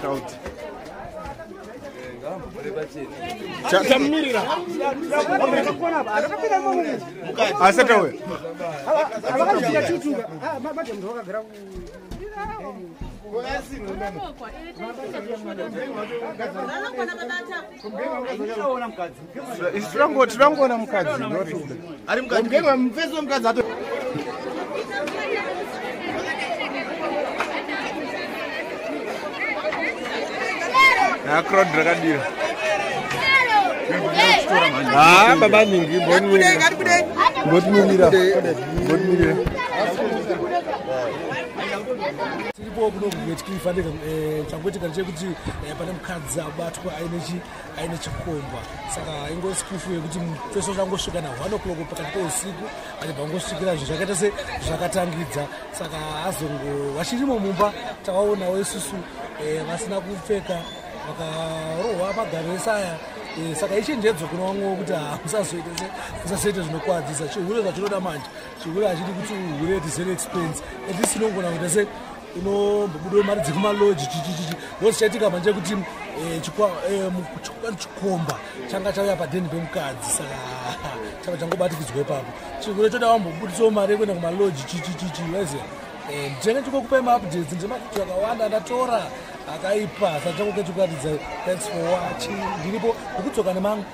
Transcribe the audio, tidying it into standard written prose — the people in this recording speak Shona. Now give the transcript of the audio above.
Crowd. Crowd dragadir. Baba nyingi bonmira. Tiripo kuno kuchifanira changoitika ndechekuti pane mukadzi abatwa aine chikomba saka ingosikufu yekuti feso changosvika na 1 o'clock pakati peusiku achibva angosvikira zvakaita se zvakatangidza saka azongo vachirimo mumba takaonawo isusu vasina kupfeka vakarohwa magariro aya saka ichenjedzo kuna vamwe kuti musazoite zvinokwadzisa chihure zvachinoda manje chihure hachidi kuti uhure diesel expense etisinongona kuita se unombobuda mari dzekumaloji vosi chaitika manje kuti chikomba changa chauya padheni pemukadzi saka changa changobatikidzwa ipapo chihure choda wambobudisawo mari yekuenda kumaloji vaiziva ndinenge chikokupai maupdates ndemakuti akawanda ndatora akaipa saka changokechukuratidza thanks for watching ndiripo ndikudzoka nemangu